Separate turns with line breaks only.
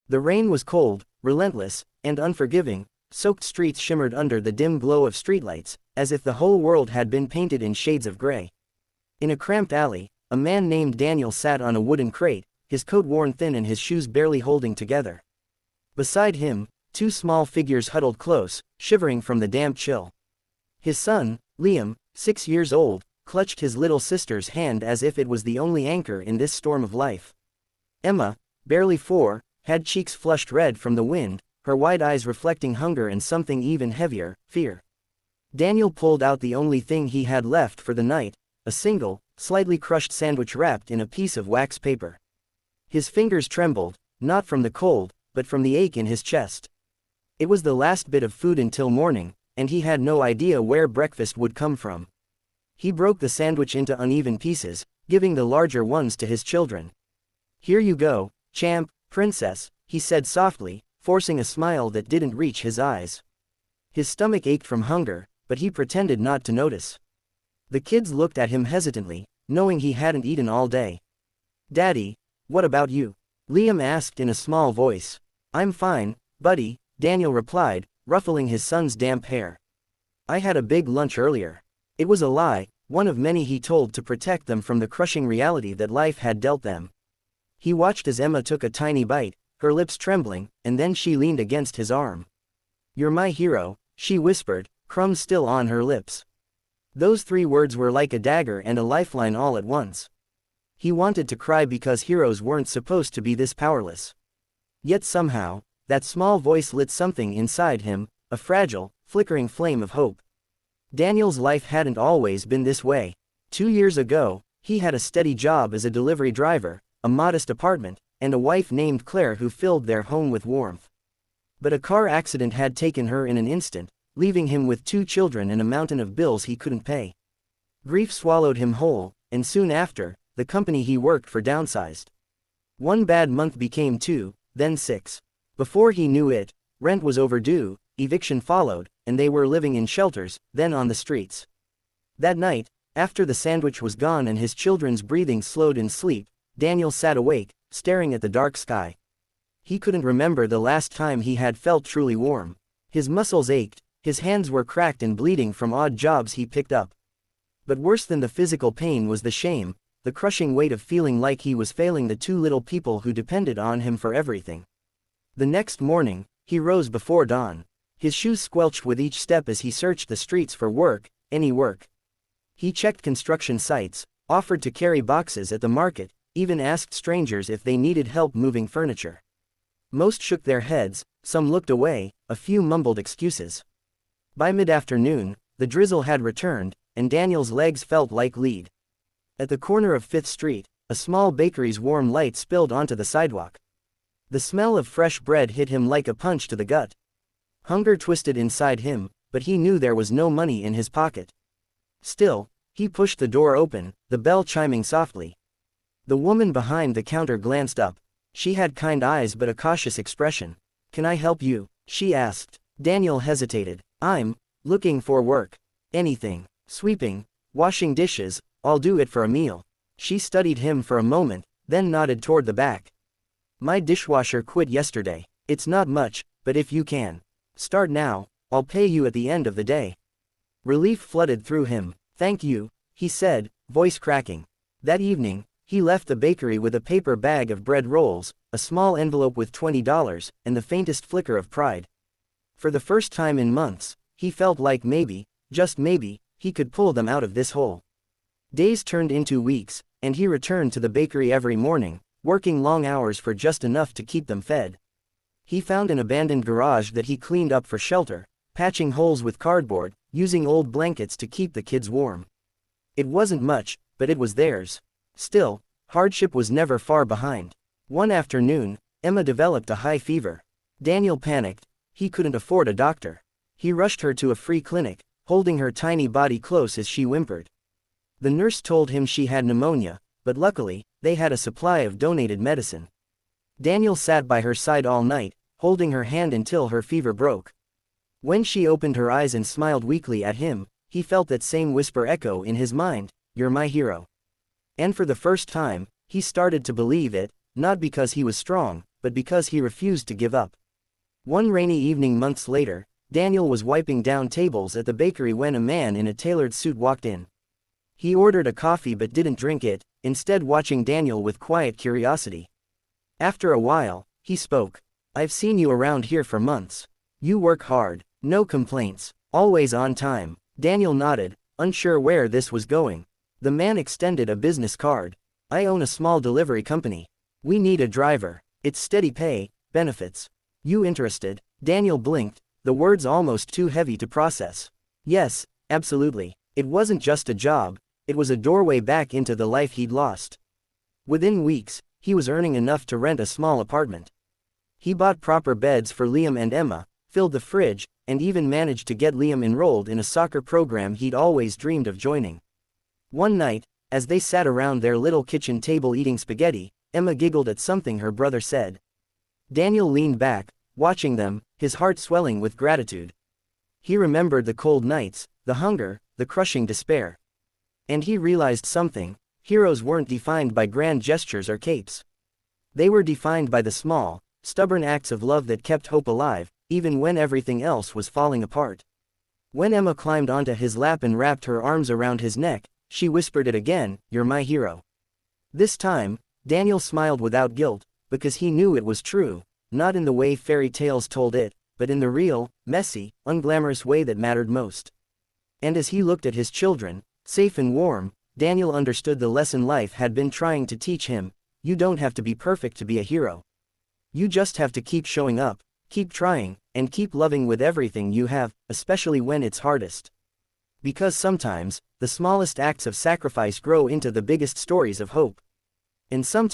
The rain was cold, relentless, and unforgiving. Soaked streets shimmered under the dim glow of streetlights, as if the whole world had been painted in shades of gray. In a cramped alley, a man named Daniel sat on a wooden crate, his coat worn thin and his shoes barely holding together. Beside him, two small figures huddled close, shivering from the damp chill. His son, Liam, 6 years old, clutched his little sister's hand as if it was the only anchor in this storm of life. Emma, barely 4, had cheeks flushed red from the wind, her wide eyes reflecting hunger and something even heavier, fear. Daniel pulled out the only thing he had left for the night, a single, slightly crushed sandwich wrapped in a piece of wax paper. His fingers trembled, not from the cold, but from the ache in his chest. It was the last bit of food until morning, and he had no idea where breakfast would come from. He broke the sandwich into uneven pieces, giving the larger ones to his children. "Here you go, champ, princess," he said softly, forcing a smile that didn't reach his eyes. His stomach ached from hunger, but he pretended not to notice. The kids looked at him hesitantly, knowing he hadn't eaten all day. "Daddy, what about you?" Liam asked in a small voice. "I'm fine, buddy," Daniel replied, ruffling his son's damp hair. "I had a big lunch earlier." It was a lie, one of many he told to protect them from the crushing reality that life had dealt them. He watched as Emma took a tiny bite, her lips trembling, and then she leaned against his arm. "You're my hero," she whispered, crumbs still on her lips. Those 3 words were like a dagger and a lifeline all at once. He wanted to cry because heroes weren't supposed to be this powerless. Yet somehow, that small voice lit something inside him, a fragile, flickering flame of hope. Daniel's life hadn't always been this way. 2 years ago, he had a steady job as a delivery driver, a modest apartment, and a wife named Claire who filled their home with warmth. But a car accident had taken her in an instant, leaving him with 2 children and a mountain of bills he couldn't pay. Grief swallowed him whole, and soon after, the company he worked for downsized. 1 bad month became 2, then 6. Before he knew it, rent was overdue, eviction followed, and they were living in shelters, then on the streets. That night, after the sandwich was gone and his children's breathing slowed in sleep, Daniel sat awake, staring at the dark sky. He couldn't remember the last time he had felt truly warm. His muscles ached, his hands were cracked and bleeding from odd jobs he picked up. But worse than the physical pain was the shame, the crushing weight of feeling like he was failing the 2 little people who depended on him for everything. The next morning, he rose before dawn. His shoes squelched with each step as he searched the streets for work, any work. He checked construction sites, offered to carry boxes at the market, even asked strangers if they needed help moving furniture. Most shook their heads, some looked away, a few mumbled excuses. By mid-afternoon, the drizzle had returned, and Daniel's legs felt like lead. At the corner of 5th Street, a small bakery's warm light spilled onto the sidewalk. The smell of fresh bread hit him like a punch to the gut. Hunger twisted inside him, but he knew there was no money in his pocket. Still, he pushed the door open, the bell chiming softly. The woman behind the counter glanced up. She had kind eyes but a cautious expression. "Can I help you?" she asked. Daniel hesitated. "I'm looking for work. Anything. Sweeping, washing dishes, I'll do it for a meal." She studied him for a moment, then nodded toward the back. "My dishwasher quit yesterday. It's not much, but if you can start now, I'll pay you at the end of the day." Relief flooded through him. "Thank you," he said, voice cracking. That evening, he left the bakery with a paper bag of bread rolls, a small envelope with $20, and the faintest flicker of pride. For the first time in months, he felt like maybe, just maybe, he could pull them out of this hole. Days turned into weeks, and he returned to the bakery every morning, working long hours for just enough to keep them fed. He found an abandoned garage that he cleaned up for shelter, patching holes with cardboard, using old blankets to keep the kids warm. It wasn't much, but it was theirs. Still, hardship was never far behind. One afternoon, Emma developed a high fever. Daniel panicked. He couldn't afford a doctor. He rushed her to a free clinic, holding her tiny body close as she whimpered. The nurse told him she had pneumonia, but luckily, they had a supply of donated medicine. Daniel sat by her side all night, holding her hand until her fever broke. When she opened her eyes and smiled weakly at him, he felt that same whisper echo in his mind, "You're my hero." And for the first time, he started to believe it, not because he was strong, but because he refused to give up. One rainy evening months later, Daniel was wiping down tables at the bakery when a man in a tailored suit walked in. He ordered a coffee but didn't drink it, instead watching Daniel with quiet curiosity. After a while, he spoke. "I've seen you around here for months. You work hard, no complaints, always on time." Daniel nodded, unsure where this was going. The man extended a business card. "I own a small delivery company. We need a driver. It's steady pay, benefits. You interested?" Daniel blinked, the words almost too heavy to process. Yes, absolutely. It wasn't just a job, it was a doorway back into the life he'd lost. Within weeks, he was earning enough to rent a small apartment. He bought proper beds for Liam and Emma, filled the fridge, and even managed to get Liam enrolled in a soccer program he'd always dreamed of joining. One night, as they sat around their little kitchen table eating spaghetti, Emma giggled at something her brother said. Daniel leaned back, watching them, his heart swelling with gratitude. He remembered the cold nights, the hunger, the crushing despair. And he realized something: heroes weren't defined by grand gestures or capes. They were defined by the small, stubborn acts of love that kept hope alive, even when everything else was falling apart. When Emma climbed onto his lap and wrapped her arms around his neck, she whispered it again, "You're my hero." This time, Daniel smiled without guilt, because he knew it was true, not in the way fairy tales told it, but in the real, messy, unglamorous way that mattered most. And as he looked at his children, safe and warm, Daniel understood the lesson life had been trying to teach him: you don't have to be perfect to be a hero. You just have to keep showing up, keep trying, and keep loving with everything you have, especially when it's hardest. Because sometimes, the smallest acts of sacrifice grow into the biggest stories of hope. And sometimes,